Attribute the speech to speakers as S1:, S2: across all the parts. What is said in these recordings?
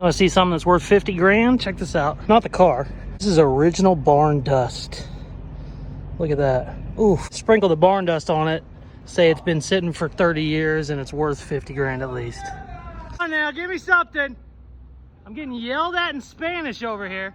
S1: Want to see something that's worth 50 grand? Check this out. Not the car. This is original barn dust. Look at that. Ooh, sprinkle the barn dust on it. Say it's been sitting for 30 years and it's worth 50 grand at least. Come on now, give me something. I'm getting yelled at in Spanish over here.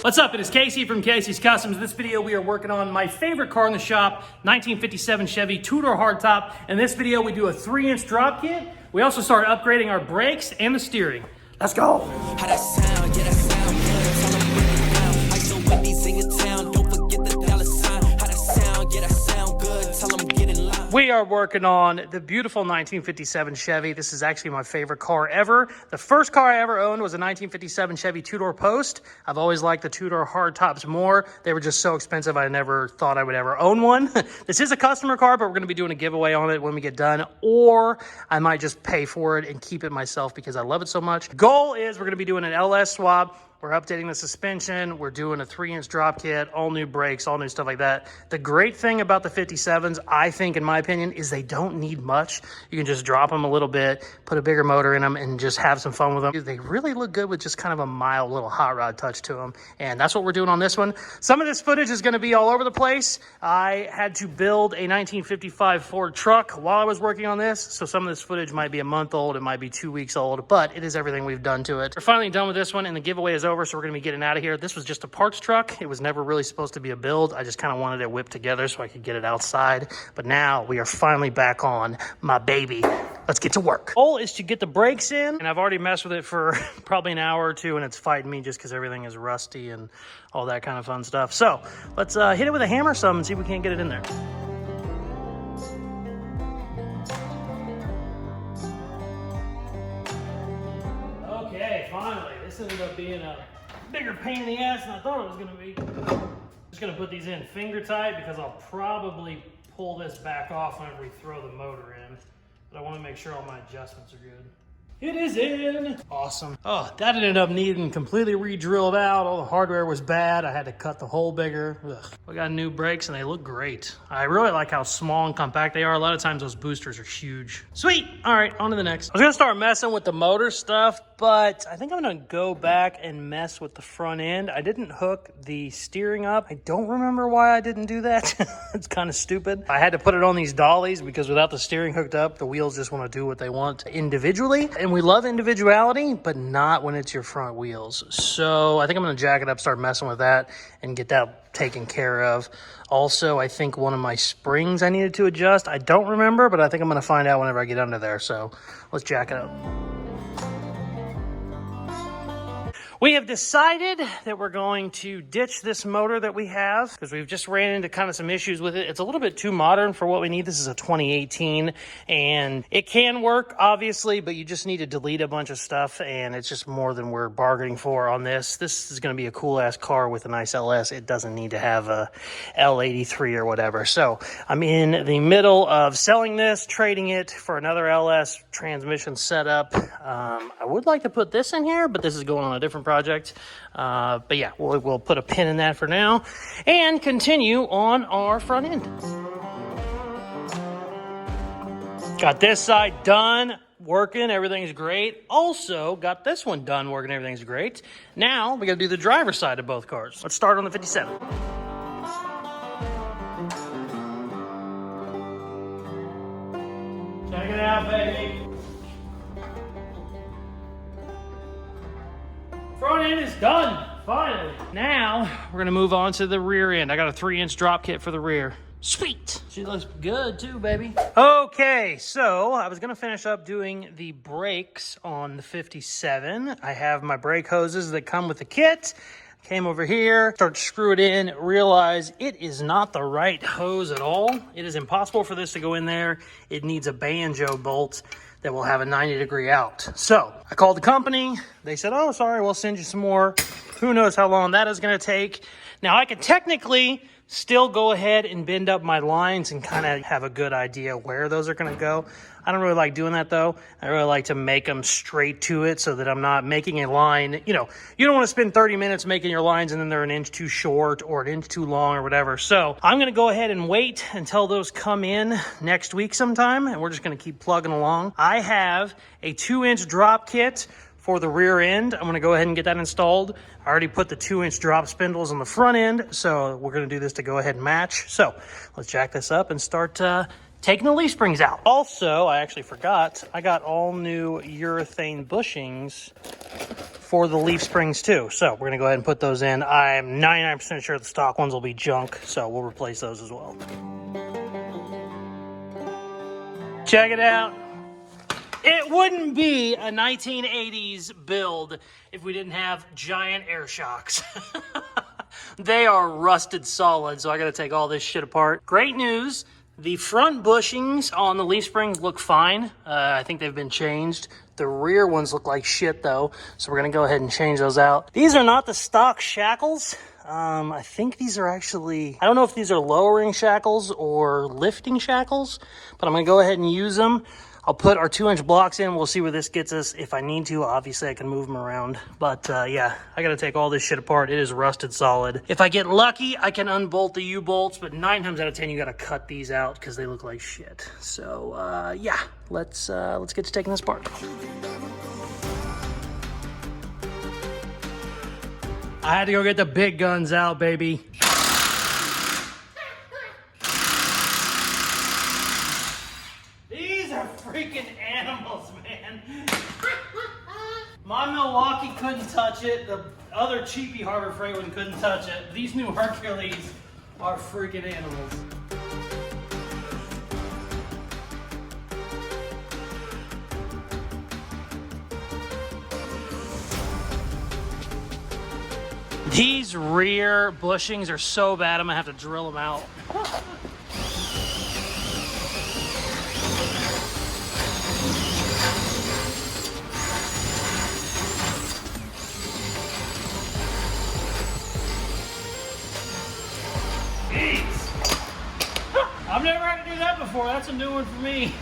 S1: What's up? It is Casey from Casey's Customs. In this video, we are working on my favorite car in the shop, 1957 Chevy two-door hardtop. In this video, we do a 3-inch drop kit. We also start upgrading our brakes and the steering. Let's go.
S2: How that sound? Yeah, that sound good. Tell 'em bring it down. I so windy, sing it town. Don't forget the dollar sign. How that sound? Yeah, that sound good. Tell 'em get in line.
S1: We are working on the beautiful 1957 Chevy. This is actually my favorite car ever. The first car I ever owned was a 1957 Chevy two-door Post. I've always liked the two-door hardtops more. They were just so expensive, I never thought I would ever own one. This is a customer car, but we're going to be doing a giveaway on it when we get done, or I might just pay for it and keep it myself because I love it so much. Goal is we're going to be doing an LS swap. We're updating the suspension. We're doing a 3-inch drop kit, all new brakes, all new stuff like that. The great thing about the 57s, I think, in my opinion, is they don't need much. You can just drop them a little bit, put a bigger motor in them, and just have some fun with them. They really look good with just kind of a mild little hot rod touch to them. And that's what we're doing on this one. Some of this footage is going to be all over the place. I had to build a 1955 Ford truck while I was working on this. So some of this footage might be a month old. It might be 2 weeks old, but it is everything we've done to it. We're finally done with this one, and the giveaway is over, so we're gonna be getting out of here. This was just a parts truck. It was never really supposed to be a build. I just kind of wanted it whipped together so I could get it outside. But now we are finally back on my baby. Let's get to work. Goal is to get the brakes in, and I've already messed with it for probably an hour or two, and it's fighting me just because everything is rusty and all that kind of fun stuff. So let's hit it with a hammer some and see if we can't get it in there. Okay, finally. This ended up being a bigger pain in the ass than I thought it was going to be. Just going to put these in finger tight because I'll probably pull this back off whenever we throw the motor in. But I want to make sure all my adjustments are good. It is in. Awesome. Oh, that ended up needing completely re-drilled out. All the hardware was bad. I had to cut the hole bigger. Ugh. We got new brakes and they look great. I really like how small and compact they are. A lot of times those boosters are huge. Sweet. All right, on to the next. I was gonna start messing with the motor stuff, but I think I'm gonna go back and mess with the front end. I didn't hook the steering up. I don't remember why I didn't do that. It's kind of stupid. I had to put it on these dollies because without the steering hooked up, the wheels just want to do what they want individually. And we love individuality, but not when it's your front wheels. So I think I'm gonna jack it up, start messing with that, and get that taken care of. Also, I think one of my springs I needed to adjust. I don't remember, but I think I'm gonna find out whenever I get under there. So let's jack it up. We have decided that we're going to ditch this motor that we have because we've just ran into kind of some issues with it. It's a little bit too modern for what we need. This is a 2018 and it can work obviously, but you just need to delete a bunch of stuff and it's just more than we're bargaining for on this. This is going to be a cool ass car with a nice LS. It doesn't need to have a L83 or whatever. So I'm in the middle of selling this, trading it for another LS transmission setup. I would like to put this in here, but this is going on a different project. But yeah, we'll put a pin in that for now and continue on our front end. Got this side done, working, everything's great. Also got this one done, working, everything's great. Now we gotta do the driver's side of both cars. Let's start on the 57. Check it out, baby. Front end is done, finally. Now, we're gonna move on to the rear end. I got a 3-inch drop kit for the rear. Sweet. She looks good too, baby. Okay, so I was gonna finish up doing the brakes on the 57. I have my brake hoses that come with the kit. Came over here, start to screw it in, realize it is not the right hose at all. It is impossible for this to go in there. It needs a banjo bolt that will have a 90-degree out. So I called the company. They said, oh, sorry, we'll send you some more. Who knows how long that is gonna take. Now I could technically still go ahead and bend up my lines and kind of have a good idea where those are gonna go. I don't really like doing that though. I really like to make them straight to it so that I'm not making a line. You know, you don't want to spend 30 minutes making your lines and then they're an inch too short or an inch too long or whatever. So I'm going to go ahead and wait until those come in next week sometime, and we're just going to keep plugging along. I have a 2-inch drop kit for the rear end. I'm going to go ahead and get that installed. I already put the 2-inch drop spindles on the front end, so we're going to do this to go ahead and match. So let's jack this up and start taking the leaf springs out. Also, I actually forgot, I got all new urethane bushings for the leaf springs too. So we're going to go ahead and put those in. I'm 99% sure the stock ones will be junk, so we'll replace those as well. Check it out. It wouldn't be a 1980s build if we didn't have giant air shocks. They are rusted solid, so I gotta take all this shit apart. Great news, the front bushings on the leaf springs look fine. I think they've been changed. The rear ones look like shit though, so we're gonna go ahead and change those out. These are not the stock shackles. I think these are actually, I don't know if these are lowering shackles or lifting shackles, but I'm gonna go ahead and use them. I'll put our 2-inch blocks in. We'll see where this gets us. If I need to, obviously I can move them around. But yeah, I gotta take all this shit apart. It is rusted solid. If I get lucky, I can unbolt the U-bolts, but 9 times out of 10, you gotta cut these out because they look like shit. So yeah, let's get to taking this apart. I had to go get the big guns out, baby. Freaking animals, man. My Milwaukee couldn't touch it. The other cheapy Harbor Freight one couldn't touch it. These new Hercules are freaking animals. These rear bushings are so bad, I'm gonna have to drill them out. I've never had to do that before. That's a new one for me.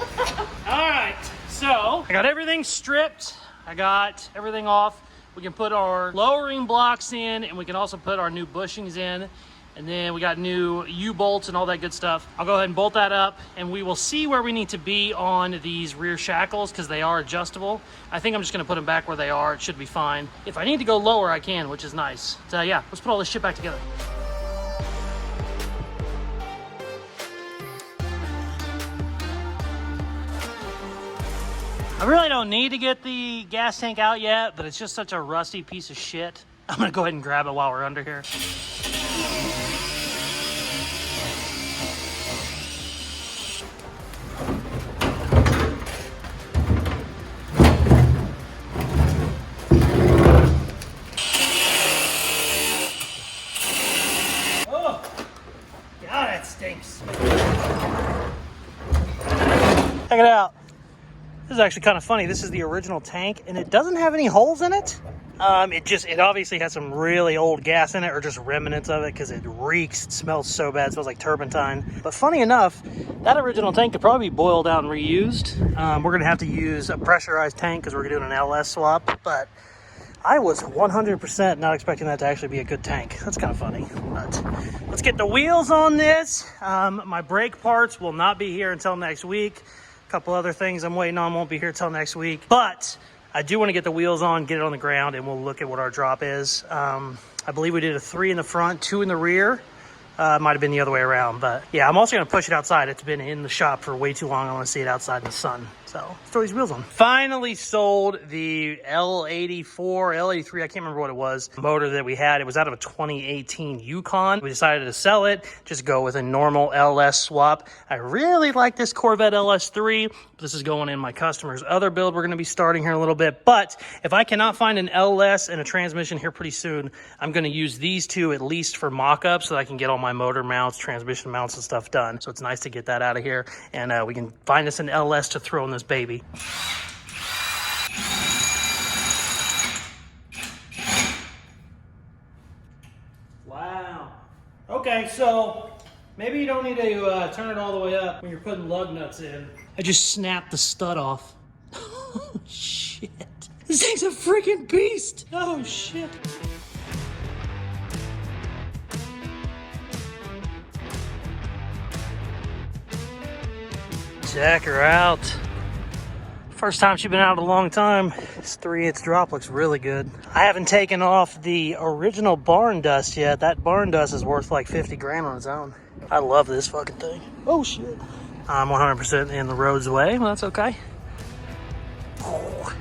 S1: All right, so I got everything stripped. I got everything off. We can put our lowering blocks in, and we can also put our new bushings in. And then we got new U-bolts and all that good stuff. I'll go ahead and bolt that up, and we will see where we need to be on these rear shackles because they are adjustable. I think I'm just gonna put them back where they are. It should be fine. If I need to go lower, I can, which is nice. So yeah, let's put all this shit back together. I really don't need to get the gas tank out yet, but it's just such a rusty piece of shit. I'm gonna go ahead and grab it while we're under here. Oh, God, that stinks. Check it out. This is actually kind of funny. This is the original tank, and it doesn't have any holes in it. It obviously has some really old gas in it, or just remnants of it, because it reeks. It smells so bad. It smells like turpentine. But funny enough, that original tank could probably be boiled out and reused. We're going to have to use a pressurized tank because we're doing an LS swap. But I was 100% not expecting that to actually be a good tank. That's kind of funny. But let's get the wheels on this. My brake parts will not be here until next week. A couple other things I'm waiting on won't be here till next week, but I do want to get the wheels on, get it on the ground, and we'll look at what our drop is. I believe we did a 3 in the front, 2 in the rear. Might have been the other way around, but yeah, I'm also going to push it outside. It's been in the shop for way too long. I want to see it outside in the sun. So let's throw these wheels on. Finally sold the L84, L83, I can't remember what it was, motor that we had. It was out of a 2018 Yukon. We decided to sell it, just go with a normal LS swap. I really like this Corvette LS3. This is going in my customer's other build we're going to be starting here in a little bit. But if I cannot find an LS and a transmission here pretty soon, I'm going to use these two at least for mock-ups so that I can get all my motor mounts, transmission mounts, and stuff done. So it's nice to get that out of here. And we can find us an LS to throw in this baby. Wow. Okay, so Maybe you don't need to turn it all the way up when you're putting lug nuts in. I just snapped the stud off. Oh, shit. This thing's a freaking beast. Oh, shit. Check her out. First time she's been out in a long time. This 3/8 drop looks really good. I haven't taken off the original barn dust yet. That barn dust is worth like 50 grand on its own. I love this fucking thing. Oh shit. I'm 100% in the road's way. Well, that's okay. Oh.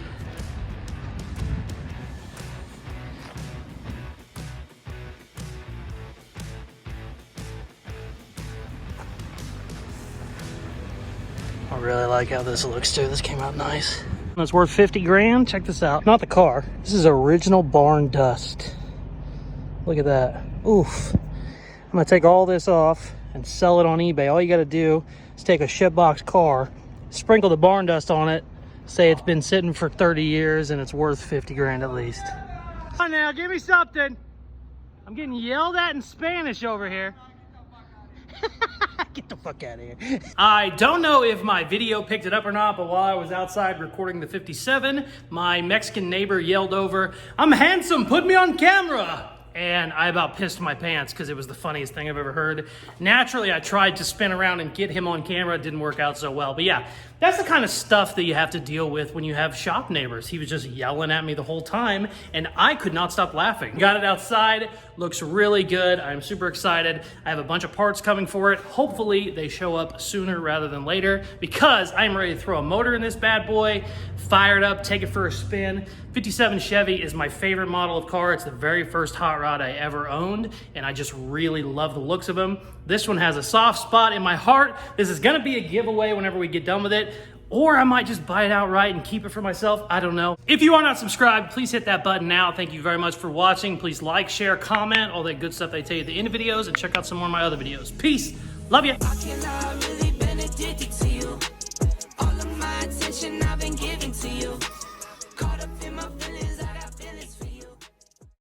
S1: I really like how this looks too. This came out nice. It's worth 50 grand. Check this out. Not the car. This is original barn dust. Look at that. Oof. I'm gonna take all this off and sell it on eBay. All you gotta do is take a shitbox car, sprinkle the barn dust on it, say it's been sitting for 30 years and it's worth 50 grand at least. Come on now, give me something. I'm getting yelled at in Spanish over here. Get the fuck out of here. I don't know if my video picked it up or not, but while I was outside recording the 57, my Mexican neighbor yelled over, "I'm handsome, put me on camera." And I about pissed my pants because it was the funniest thing I've ever heard. Naturally, I tried to spin around and get him on camera. It didn't work out so well. But yeah, that's the kind of stuff that you have to deal with when you have shop neighbors. He was just yelling at me the whole time, and I could not stop laughing. Got it outside. Looks really good. I'm super excited. I have a bunch of parts coming for it. Hopefully, they show up sooner rather than later because I'm ready to throw a motor in this bad boy, fire it up, take it for a spin. 57 Chevy is my favorite model of car. It's the very first hot rod I ever owned, and I just really love the looks of them. This one has a soft spot in my heart. This is gonna be a giveaway whenever we get done with it, or I might just buy it outright and keep it for myself. I don't know. If you are not subscribed, please hit that button now. Thank you very much for watching. Please like, share, comment, all that good stuff they tell you at the end of videos, and check out some more of my other videos. Peace. Love you.
S2: How can I really been addicted to you? All of my attention I've been giving to you.